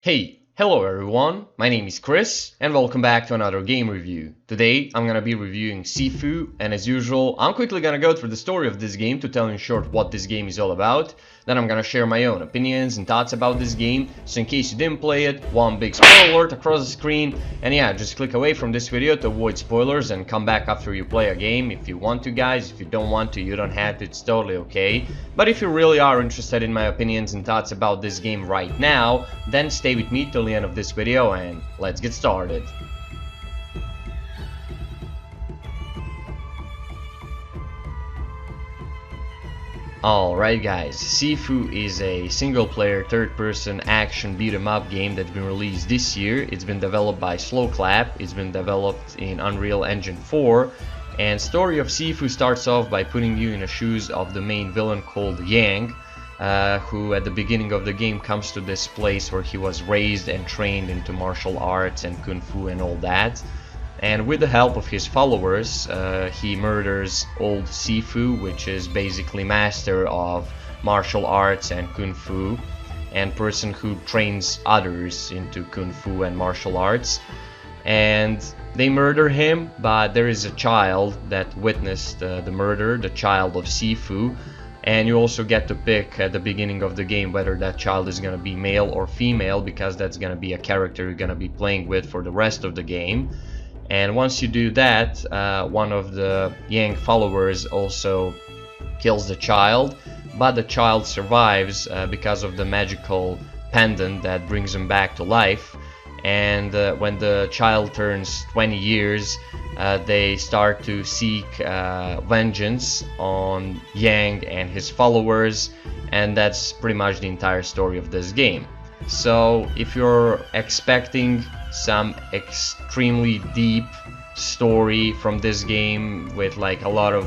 Hello everyone, my name is Chris and welcome back to another game review. Today I'm gonna be reviewing Sifu, and as usual I'm quickly gonna go through the story of this game to tell you in short what this game is all about. Then I'm gonna share my own opinions and thoughts about this game, so in case you didn't play it, one big spoiler alert across the screen, and yeah, just click away from this video to avoid spoilers and come back after you play a game if you want to, guys. If you don't want to, you don't have to, it's totally okay. But if you really are interested in my opinions and thoughts about this game right now, then stay with me till the end of this video and let's get started. Alright guys, Sifu is a single-player, third-person action beat-em-up game that's been released this year. It's been developed by Slowclap, it's been developed in Unreal Engine 4, and story of Sifu starts off by putting you in the shoes of the main villain called Yang, who at the beginning of the game comes to this place where he was raised and trained into martial arts and kung fu and all that. And with the help of his followers, he murders old Sifu, which is basically master of martial arts and kung fu, and person who trains others into kung fu and martial arts. And they murder him, but there is a child that witnessed the murder, the child of Sifu, and you also get to pick at the beginning of the game whether that child is going to be male or female, because that's going to be a character you're going to be playing with for the rest of the game. And once you do that, one of the Yang followers also kills the child, but the child survives because of the magical pendant that brings him back to life. And when the child turns 20 years, they start to seek vengeance on Yang and his followers, and that's pretty much the entire story of this game. So if you're expecting some extremely deep story from this game with like a lot of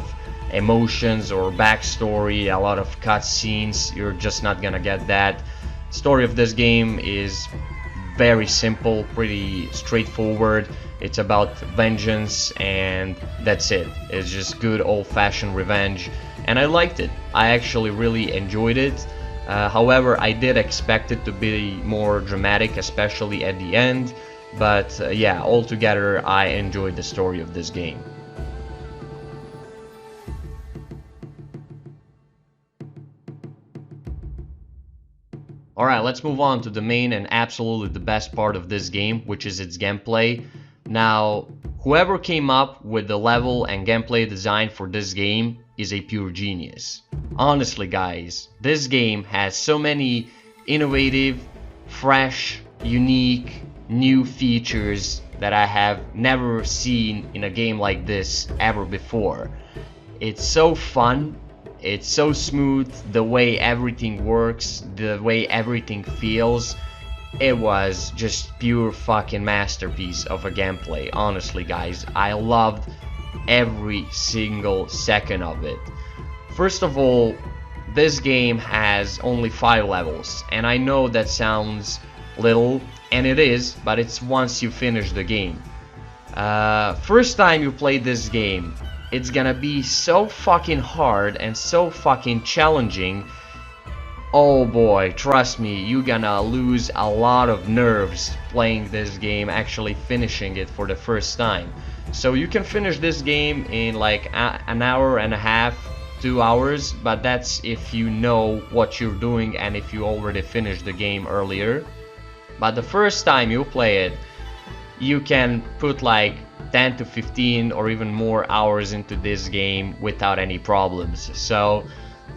emotions or backstory, a lot of cutscenes, you're just not gonna get that. Story of this game is very simple, pretty straightforward. It's about vengeance and that's it. It's just good old-fashioned revenge, and I liked it. I actually really enjoyed it. However, I did expect it to be more dramatic, especially at the end. But yeah, altogether I enjoyed the story of this game. Alright, let's move on to the main and absolutely the best part of this game, which is its gameplay. Now, whoever came up with the level and gameplay design for this game is a pure genius. Honestly guys, this game has so many innovative, fresh, unique, new features that I have never seen in a game like this ever before. It's so fun, it's so smooth, the way everything works, the way everything feels. It was just pure fucking masterpiece of a gameplay. Honestly guys, I loved every single second of it. First of all, this game has only 5 levels, and I know that sounds little, and it is, but it's once you finish the game. First time you play this game, it's gonna be so fucking hard and so fucking challenging. Oh boy, trust me, you're gonna lose a lot of nerves playing this game, actually finishing it for the first time. So you can finish this game in like an hour and a half, 2 hours, but that's if you know what you're doing and if you already finished the game earlier. But the first time you play it, you can put like 10 to 15 or even more hours into this game without any problems. So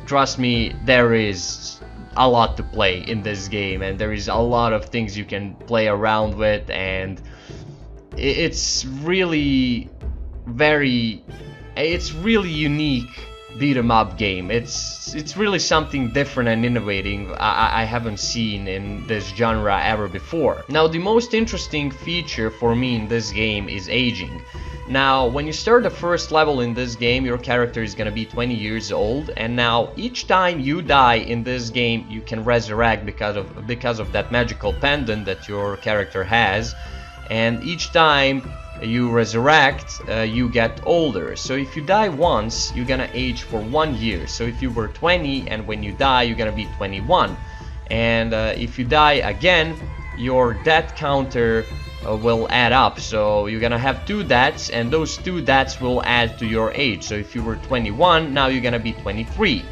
trust me, there is a lot to play in this game, and there is a lot of things you can play around with, and it's really unique beat-em-up game. It's really something different and innovating I haven't seen in this genre ever before. Now, the most interesting feature for me in this game is aging. Now, when you start the first level in this game, your character is gonna be 20 years old, and now each time you die in this game, you can resurrect because of that magical pendant that your character has, and each time you resurrect, you get older. So if you die once, you're gonna age for 1 year. So if you were 20 and when you die, you're gonna be 21. And if you die again, your death counter will add up. So you're gonna have 2 deaths, and those 2 deaths will add to your age. So if you were 21, now you're gonna be 23.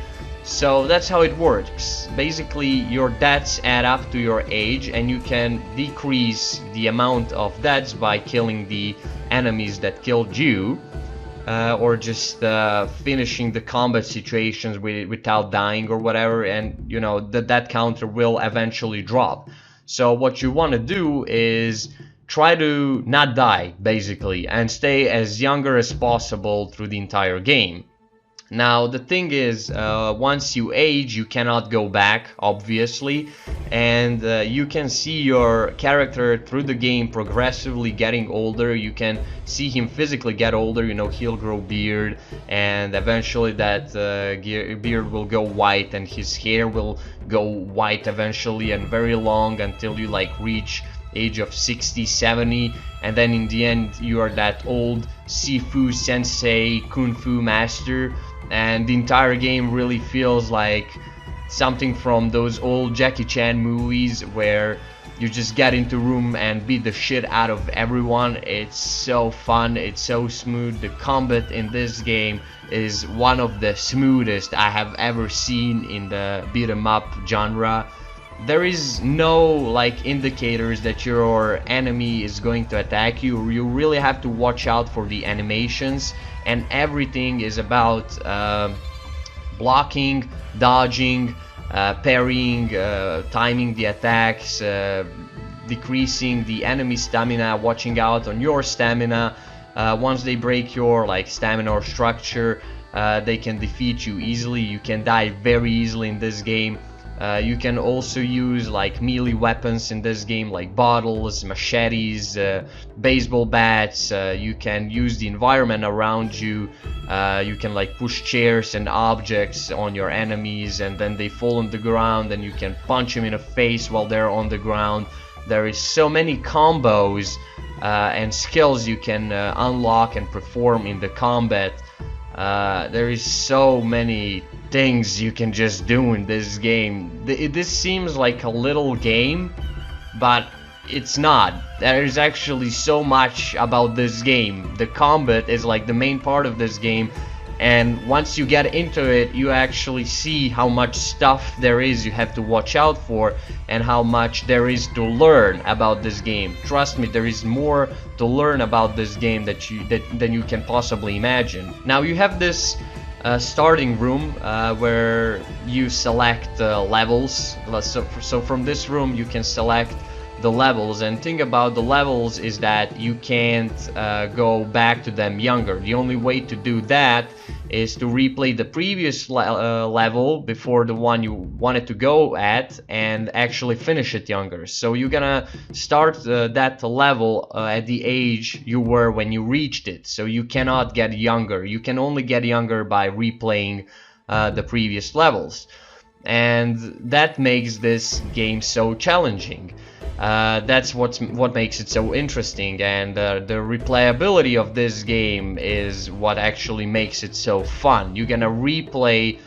So that's how it works. Basically, your deaths add up to your age, and you can decrease the amount of deaths by killing the enemies that killed you, or just finishing the combat situations without dying or whatever, and you know that counter will eventually drop. So what you want to do is try to not die, basically, and stay as younger as possible through the entire game. Now the thing is, once you age, you cannot go back, obviously, and you can see your character through the game progressively getting older. You can see him physically get older, you know, he'll grow beard, and eventually that beard will go white, and his hair will go white eventually, and very long until you like reach age of 60, 70, and then in the end you are that old Sifu sensei kung fu master. And the entire game really feels like something from those old Jackie Chan movies where you just get into a room and beat the shit out of everyone. It's so fun, it's so smooth. The combat in this game is one of the smoothest I have ever seen in the beat 'em up genre. There is no like indicators that your enemy is going to attack you. You really have to watch out for the animations, and everything is about blocking, dodging, parrying, timing the attacks, decreasing the enemy stamina, watching out on your stamina. Once they break your like stamina or structure, they can defeat you easily. You can die very easily in this game. You can also use like melee weapons in this game, like bottles, machetes, baseball bats. You can use the environment around you. You can like push chairs and objects on your enemies, and then they fall on the ground, and you can punch them in the face while they're on the ground. There is so many combos and skills you can unlock and perform in the combat. There is so many things you can just do in this game. This seems like a little game, but it's not. There is actually so much about this game. The combat is like the main part of this game, and once you get into it, you actually see how much stuff there is you have to watch out for, and how much there is to learn about this game. Trust me, there is more to learn about this game than you can possibly imagine. Now you have this starting room where you select levels. So from this room you can select the levels, and thing about the levels is that you can't go back to them younger. The only way to do that is to replay the previous level before the one you wanted to go at, and actually finish it younger. So you're gonna start that level at the age you were when you reached it. So you cannot get younger. You can only get younger by replaying the previous levels, and that makes this game so challenging. That's what makes it so interesting, and the replayability of this game is what actually makes it so fun. You're gonna replay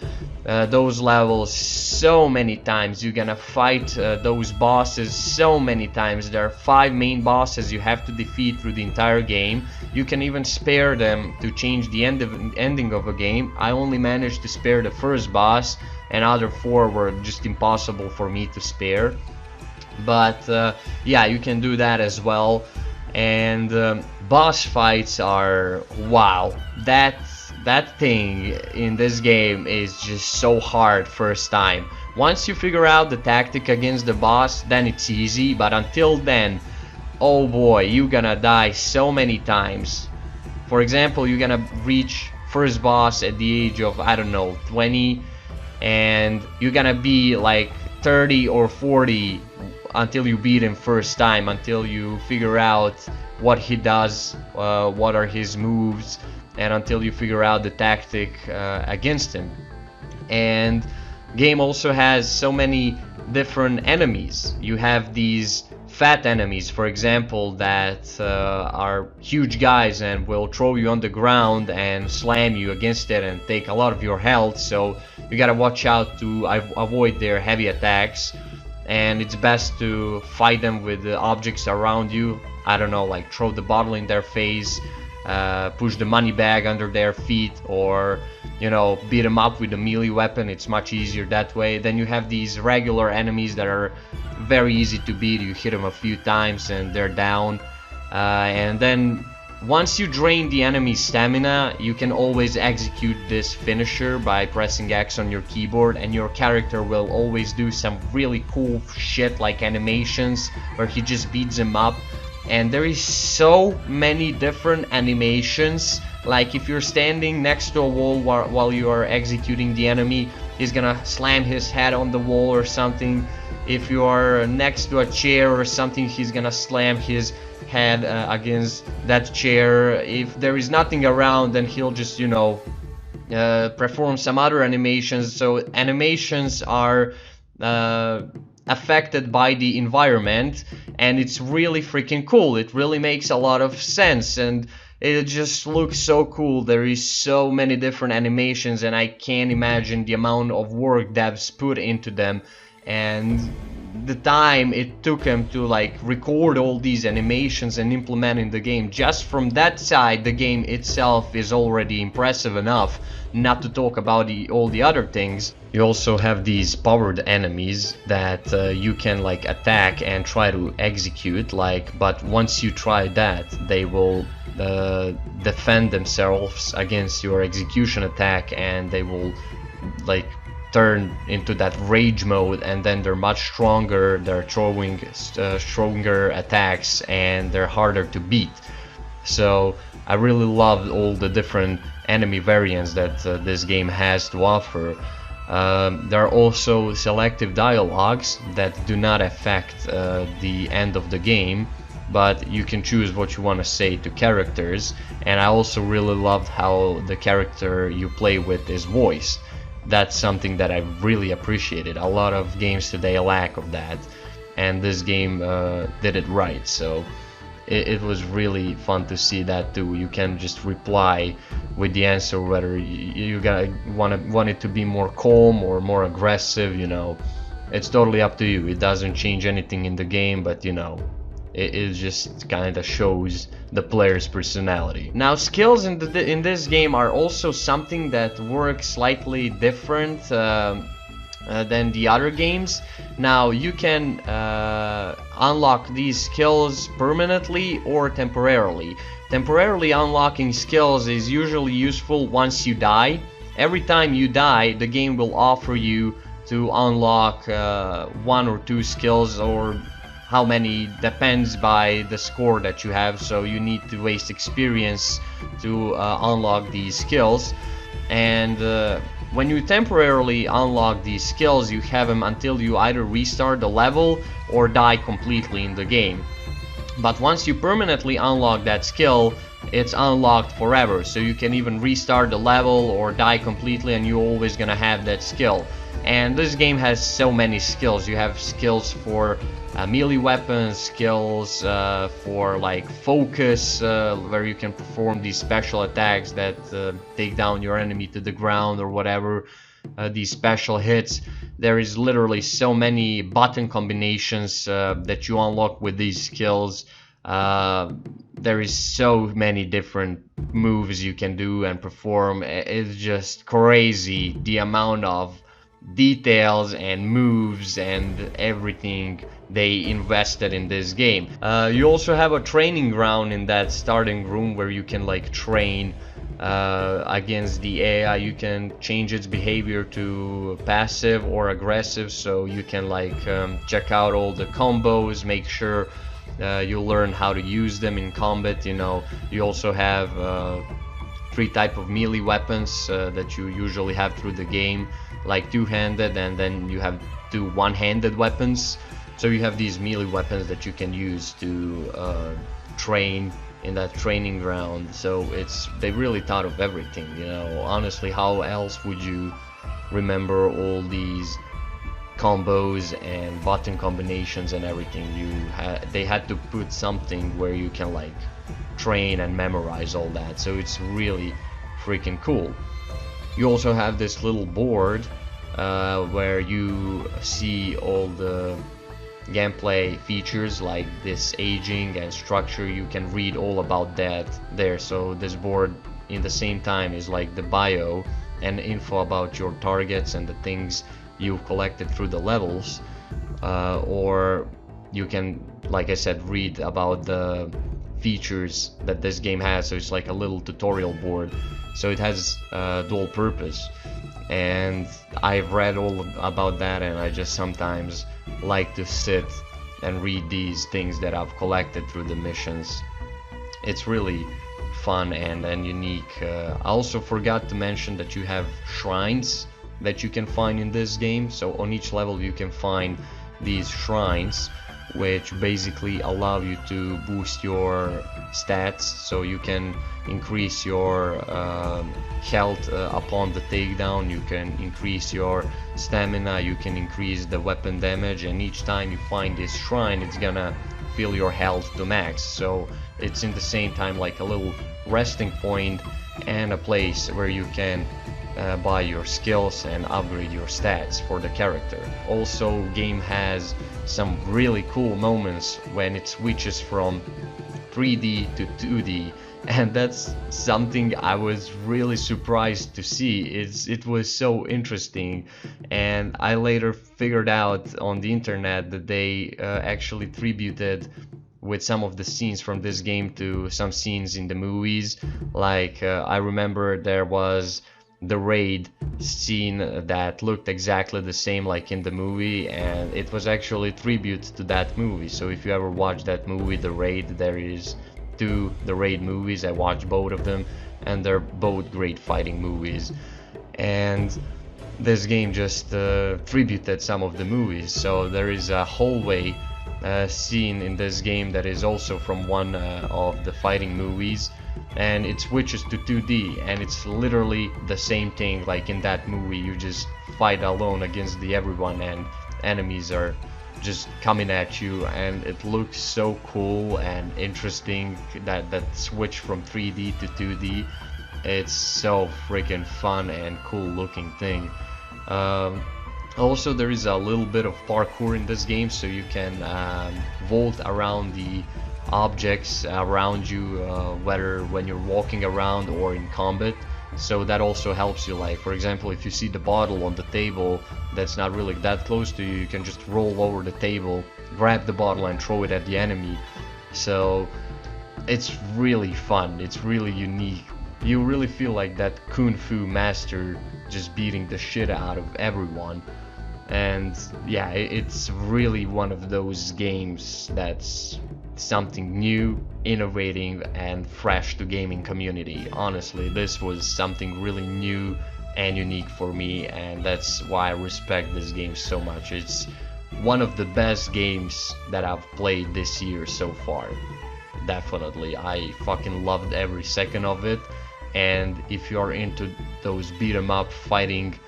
those levels so many times. You're gonna fight those bosses so many times. There are 5 main bosses you have to defeat through the entire game. You can even spare them to change the ending of a game. I only managed to spare the first boss, and other 4 were just impossible for me to spare. But yeah, you can do that as well. And boss fights are wow. That thing in this game is just so hard first time. Once you figure out the tactic against the boss, then it's easy. But until then, oh boy, you're gonna die so many times. For example, you're gonna reach first boss at the age of, I don't know, 20, and you're gonna be like 30 or 40 until you beat him first time, until you figure out what he does, what are his moves, and until you figure out the tactic against him. And game also has so many different enemies. You have these fat enemies, for example, that are huge guys and will throw you on the ground and slam you against it and take a lot of your health, so you gotta watch out to avoid their heavy attacks. and it's best to fight them with the objects around you. I don't know, like throw the bottle in their face, push the money bag under their feet, or you know, beat them up with a melee weapon. It's much easier that way. Then you have these regular enemies that are very easy to beat. You hit them a few times and they're down, and then once you drain the enemy's stamina, you can always execute this finisher by pressing X on your keyboard, and your character will always do some really cool shit like animations where he just beats them up. And there is so many different animations. Like if you're standing next to a wall while you are executing the enemy, he's gonna slam his head on the wall or something. If you are next to a chair or something, he's gonna slam his head against that chair. If there is nothing around, then he'll just, you know, perform some other animations. So animations are affected by the environment, and it's really freaking cool. It really makes a lot of sense, and it just looks so cool. There is so many different animations, and I can't imagine the amount of work devs put into them, and the time it took them to like record all these animations and implement in the game. Just from that side, the game itself is already impressive enough, not to talk about all the other things. You also have these powered enemies that you can like attack and try to execute, like, but once you try that, they will defend themselves against your execution attack, and they will like turn into that rage mode, and then they're much stronger, they're throwing stronger attacks, and they're harder to beat. So I really love all the different enemy variants that this game has to offer. There are also selective dialogues that do not affect the end of the game, but you can choose what you want to say to characters. And I also really loved how the character you play with is voiced. That's something that I really appreciated. A lot of games today lack of that, and this game did it right. So it was really fun to see that too. You can just reply with the answer whether you want it to be more calm or more aggressive. You know, it's totally up to you. It doesn't change anything in the game, but you know, it just kind of shows the player's personality. Now, skills in this game are also something that works slightly different than the other games. Now, you can unlock these skills permanently or temporarily. Temporarily unlocking skills is usually useful once you die. Every time you die, the game will offer you to unlock 1 or 2 skills, or how many depends by the score that you have. So you need to waste experience to unlock these skills. And when you temporarily unlock these skills, you have them until you either restart the level or die completely in the game. But once you permanently unlock that skill, it's unlocked forever. So you can even restart the level or die completely, and you're always gonna have that skill. And this game has so many skills. You have skills for melee weapons, skills for like focus, where you can perform these special attacks that take down your enemy to the ground or whatever, these special hits. There is literally so many button combinations that you unlock with these skills. There is so many different moves you can do and perform. It's just crazy the amount of details and moves and everything they invested in this game. You also have a training ground in that starting room where you can like train against the AI. You can change its behavior to passive or aggressive, so you can like check out all the combos, make sure you learn how to use them in combat. You know, you also have 3 types of melee weapons that you usually have through the game, like 2-handed, and then you have 2 one-handed weapons. So you have these melee weapons that you can use to train in that training ground. So they really thought of everything, you know. Honestly, how else would you remember all these combos and button combinations and everything? They had to put something where you can like train and memorize all that. So it's really freaking cool. You also have this little board where you see all the gameplay features like this aging and structure. You can read all about that there. So this board in the same time is like the bio and info about your targets and the things you've collected through the levels, or you can, like I said, read about the features that this game has. So it's like a little tutorial board, so it has dual purpose, and I've read all about that, and I just sometimes like to sit and read these things that I've collected through the missions. It's really fun and unique. I also forgot to mention that you have shrines that you can find in this game. So on each level you can find these shrines, which basically allow you to boost your stats, so you can increase your health upon the takedown, you can increase your stamina, you can increase the weapon damage, and each time you find this shrine it's gonna fill your health to max. So it's in the same time like a little resting point and a place where you can buy your skills and upgrade your stats for the character. Also, game has some really cool moments when it switches from 3D to 2D, and that's something I was really surprised to see. It was so interesting, and I later figured out on the internet that they actually tributed with some of the scenes from this game to some scenes in the movies. Like I remember there was the raid scene that looked exactly the same like in the movie, and it was actually tribute to that movie. So if you ever watch that movie, The Raid, there is two The Raid movies. I watched both of them, and they're both great fighting movies, and this game just tributed some of the movies. So there is a hallway scene in this game that is also from one of the fighting movies, and it switches to 2D, and it's literally the same thing like in that movie. You just fight alone against everyone, and enemies are just coming at you, and it looks so cool and interesting, that switch from 3D to 2D. It's so freaking fun and cool looking thing. Also, there is a little bit of parkour in this game, so you can vault around the objects around you, whether when you're walking around or in combat. So that also helps you. Like for example, if you see the bottle on the table that's not really that close to you, you can just roll over the table, grab the bottle and throw it at the enemy. So it's really fun, it's really unique. You really feel like that kung fu master just beating the shit out of everyone. And yeah, it's really one of those games that's something new, innovating, and fresh to gaming community. Honestly, this was something really new and unique for me, and that's why I respect this game so much. It's one of the best games that I've played this year so far. Definitely, I fucking loved every second of it. And if you're into those beat 'em up fighting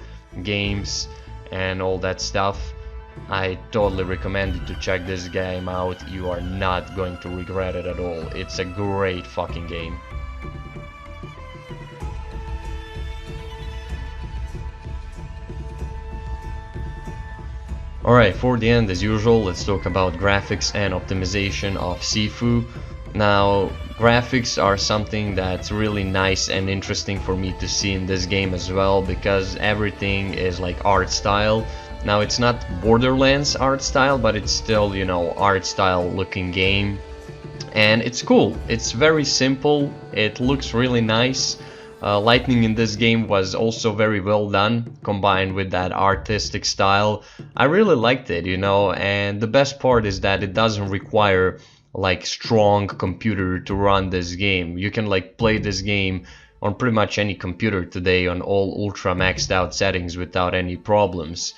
games and all that stuff, I totally recommend you to check this game out. You are not going to regret it at all. It's a great fucking game. Alright, for the end, as usual, let's talk about graphics and optimization of Sifu. Now, graphics are something that's really nice and interesting for me to see in this game as well, because everything is like art style. Now, it's not Borderlands art style, but it's still, you know, art style looking game, and it's cool. It's very simple, it looks really nice. Lighting in this game was also very well done, combined with that artistic style. I really liked it, you know, and the best part is that it doesn't require like strong computer to run this game. You can like play this game on pretty much any computer today on all ultra maxed out settings without any problems.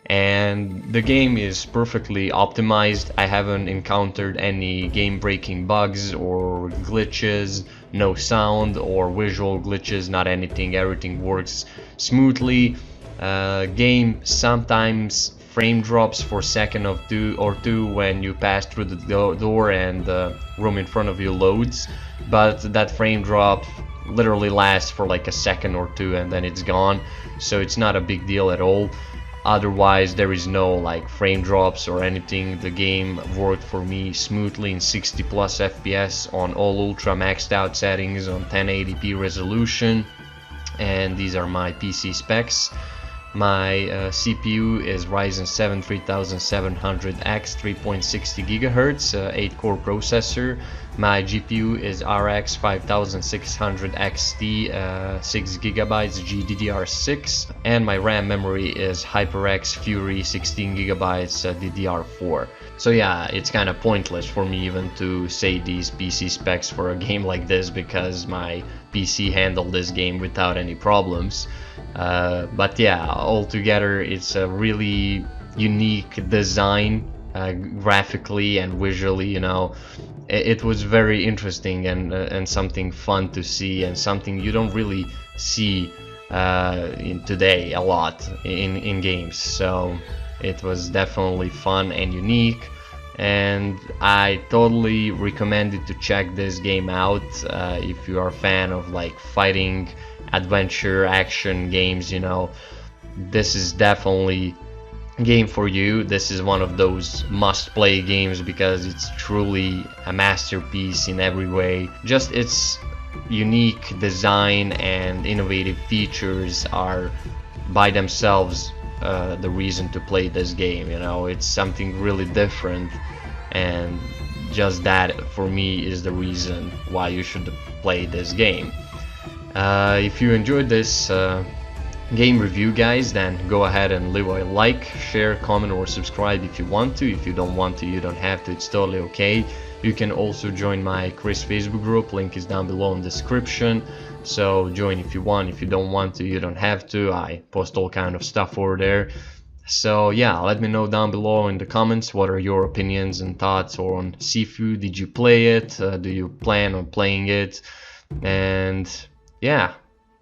And the game is perfectly optimized. I haven't encountered any game breaking bugs or glitches, no sound or visual glitches, not anything. Everything works smoothly. Game sometimes frame drops for a second or two when you pass through the door and the room in front of you loads, but that frame drop literally lasts for like a second or two and then it's gone, so it's not a big deal at all. Otherwise, there is no like frame drops or anything. The game worked for me smoothly in 60 plus FPS on all ultra maxed out settings on 1080p resolution. And these are my PC specs. My CPU is Ryzen 7 3700X 3.60 GHz 8-core processor. My GPU is RX 5600 XT 6 GB GDDR6, and my RAM memory is HyperX Fury 16 GB DDR4. So yeah, it's kind of pointless for me even to say these PC specs for a game like this, because my PC handled this game without any problems. But yeah, altogether it's a really unique design, graphically and visually, you know. It was very interesting and something fun to see, and something you don't really see in today a lot in games. So it was definitely fun and unique, and I totally recommend it to check this game out if you are a fan of like fighting, adventure, action games. You know, this is definitely a game for you. This is one of those must-play games because it's truly a masterpiece in every way. Just its unique design and innovative features are by themselves the reason to play this game. You know, it's something really different, and just that for me is the reason why you should play this game. If you enjoyed this game review, guys, then go ahead and leave a like, share, comment, or subscribe if you want to. If you don't want to, you don't have to, it's totally okay. You can also join my Chris Facebook group, link is down below in the description. So join if you want. If you don't want to, you don't have to. I post all kind of stuff over there. So yeah, let me know down below in the comments what are your opinions and thoughts on Sifu. Did you play it? Do you plan on playing it? And yeah,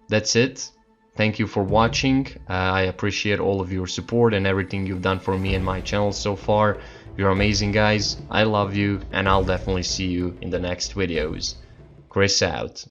that's it. Thank you for watching. I appreciate all of your support and everything you've done for me and my channel so far. You're amazing, guys. I love you, and I'll definitely see you in the next videos. Chris out.